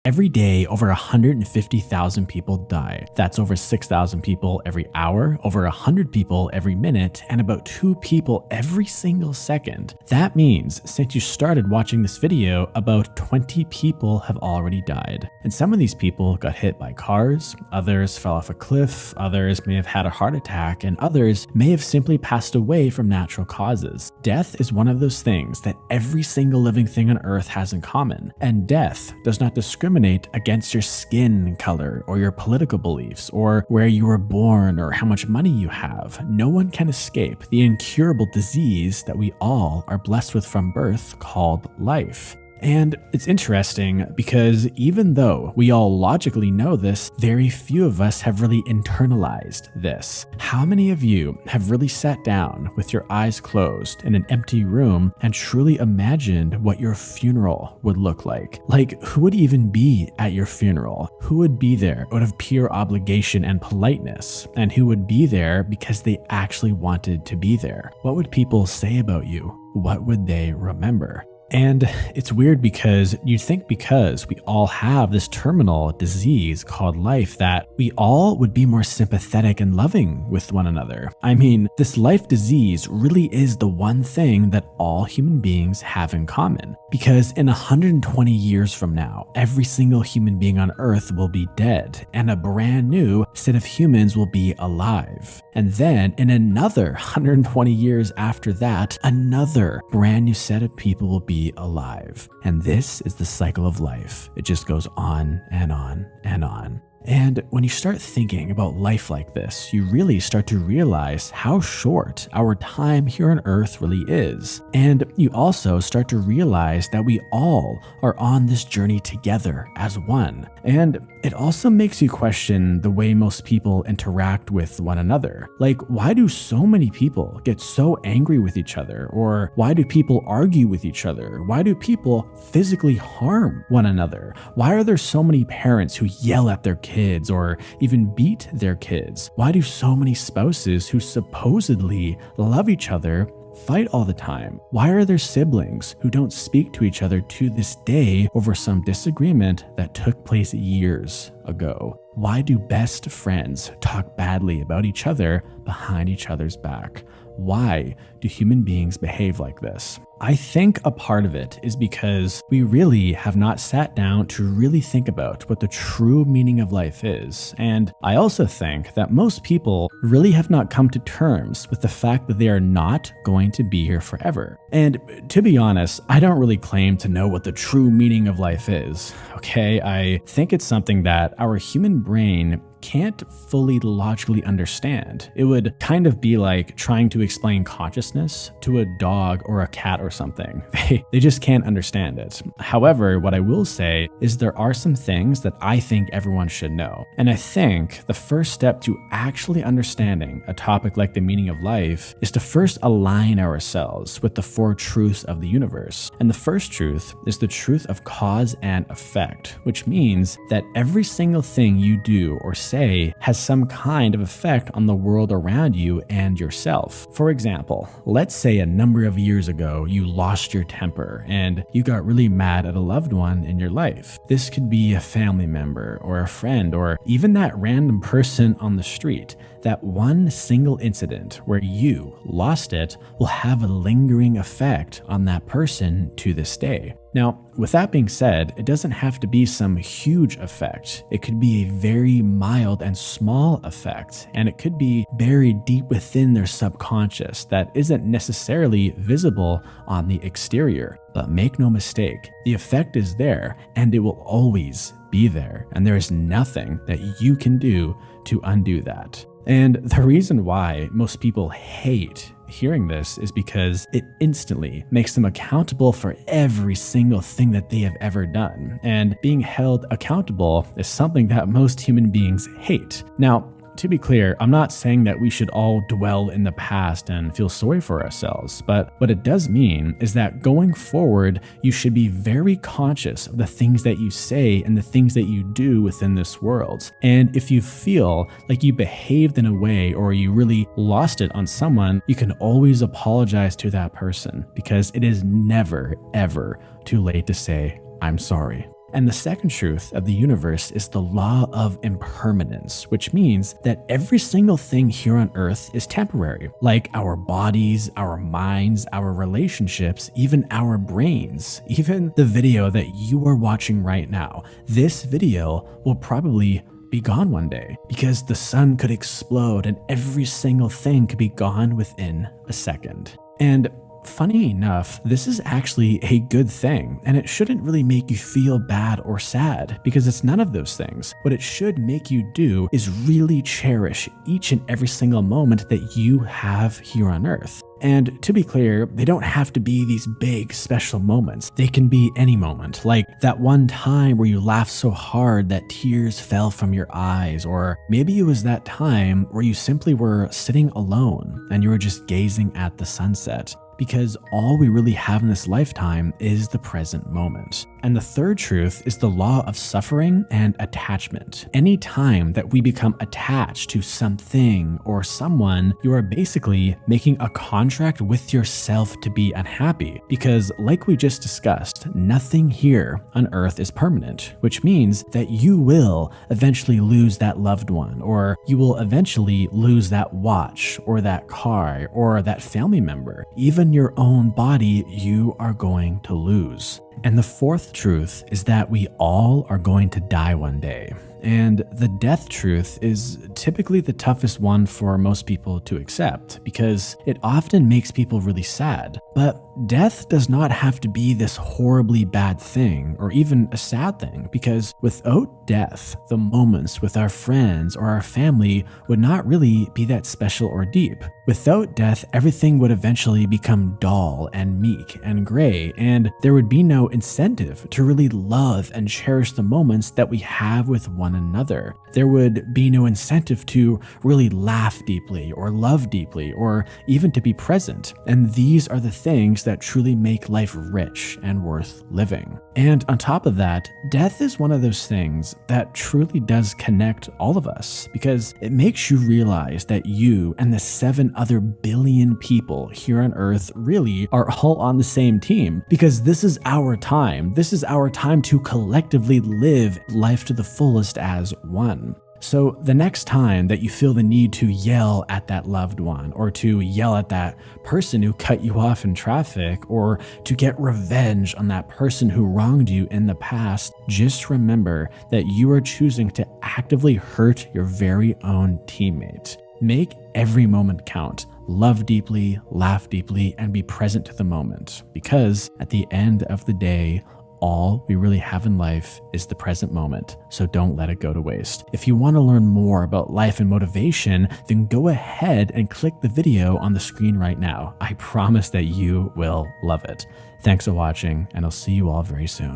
Every day, over 150,000 people die. That's over 6,000 people every hour, over 100 people every minute, and about 2 people every single second. That means since you started watching this video, about 20 people have already died. And some of these people got hit by cars, others fell off a cliff, others may have had a heart attack, and others may have simply passed away from natural causes. Death is one of those things that every single living thing on Earth has in common, and death does not discriminate against your skin color or your political beliefs or where you were born or how much money you have. No one can escape the incurable disease that we all are blessed with from birth called life. And it's interesting because even though we all logically know this, very few of us have really internalized this. How many of you have really sat down with your eyes closed in an empty room and truly imagined what your funeral would look like? Like, who would even be at your funeral? Who would be there out of pure obligation and politeness? And who would be there because they actually wanted to be there? What would people say about you? What would they remember? And it's weird because you'd think because we all have this terminal disease called life that we all would be more sympathetic and loving with one another. I mean, this life disease really is the one thing that all human beings have in common. Because in 120 years from now, every single human being on Earth will be dead and a brand new set of humans will be alive. And then in another 120 years after that, another brand new set of people will be alive. And this is the cycle of life. It just goes on and on and on. And when you start thinking about life like this, you really start to realize how short our time here on Earth really is. And you also start to realize that we all are on this journey together as one. And it also makes you question the way most people interact with one another. Like, why do so many people get so angry with each other? Or why do people argue with each other? Why do people physically harm one another? Why are there so many parents who yell at their kids or even beat their kids? Why do so many spouses who supposedly love each other fight all the time? Why are there siblings who don't speak to each other to this day over some disagreement that took place years ago? Why do best friends talk badly about each other behind each other's back? Why do human beings behave like this? I think a part of it is because we really have not sat down to really think about what the true meaning of life is. And I also think that most people really have not come to terms with the fact that they are not going to be here forever. And to be honest, I don't really claim to know what the true meaning of life is. Okay, I think it's something that our human brain can't fully logically understand. It would kind of be like trying to explain consciousness to a dog or a cat or something. They just can't understand it. However, what I will say is there are some things that I think everyone should know. And I think the first step to actually understanding a topic like the meaning of life is to first align ourselves with the 4 truths of the universe. And the first truth is the truth of cause and effect, which means that every single thing you do or say has some kind of effect on the world around you and yourself. For example, let's say a number of years ago you lost your temper and you got really mad at a loved one in your life. This could be a family member or a friend or even that random person on the street. That one single incident where you lost it will have a lingering effect on that person to this day. Now, with that being said, it doesn't have to be some huge effect. It could be a very mild and small effect, and it could be buried deep within their subconscious that isn't necessarily visible on the exterior. But make no mistake, the effect is there, and it will always be there, and there is nothing that you can do to undo that. And the reason why most people hate hearing this is because it instantly makes them accountable for every single thing that they have ever done. And being held accountable is something that most human beings hate. Now, to be clear, I'm not saying that we should all dwell in the past and feel sorry for ourselves, but what it does mean is that going forward, you should be very conscious of the things that you say and the things that you do within this world. And if you feel like you behaved in a way or you really lost it on someone, you can always apologize to that person because it is never, ever too late to say, I'm sorry. And the second truth of the universe is the law of impermanence, which means that every single thing here on Earth is temporary, like our bodies, our minds, our relationships, even our brains, even the video that you are watching right now. This video will probably be gone one day because the sun could explode and every single thing could be gone within a second. And funny enough, this is actually a good thing, and it shouldn't really make you feel bad or sad because it's none of those things. What it should make you do is really cherish each and every single moment that you have here on Earth. And to be clear, they don't have to be these big special moments. They can be any moment, like that one time where you laughed so hard that tears fell from your eyes, or maybe it was that time where you simply were sitting alone and you were just gazing at the sunset. Because all we really have in this lifetime is the present moment. And the third truth is the law of suffering and attachment. Any time that we become attached to something or someone, you are basically making a contract with yourself to be unhappy. Because like we just discussed, nothing here on Earth is permanent, which means that you will eventually lose that loved one, or you will eventually lose that watch, or that car, or that family member. Even your own body, you are going to lose. And the fourth truth is that we all are going to die one day. And the death truth is typically the toughest one for most people to accept because it often makes people really sad. But death does not have to be this horribly bad thing or even a sad thing, because without death, the moments with our friends or our family would not really be that special or deep. Without death, everything would eventually become dull and meek and gray, and there would be no incentive to really love and cherish the moments that we have with one another. There would be no incentive to really laugh deeply or love deeply or even to be present. And these are the things that truly make life rich and worth living. And on top of that, death is one of those things that truly does connect all of us because it makes you realize that you and the 7 other billion people here on Earth really are all on the same team, because this is our time. This is our time to collectively live life to the fullest as one. So the next time that you feel the need to yell at that loved one, or to yell at that person who cut you off in traffic, or to get revenge on that person who wronged you in the past, just remember that you are choosing to actively hurt your very own teammate. Make every moment count. Love deeply, laugh deeply, and be present to the moment. Because at the end of the day, all we really have in life is the present moment, so don't let it go to waste. If you want to learn more about life and motivation, then go ahead and click the video on the screen right now. I promise that you will love it. Thanks for watching, and I'll see you all very soon.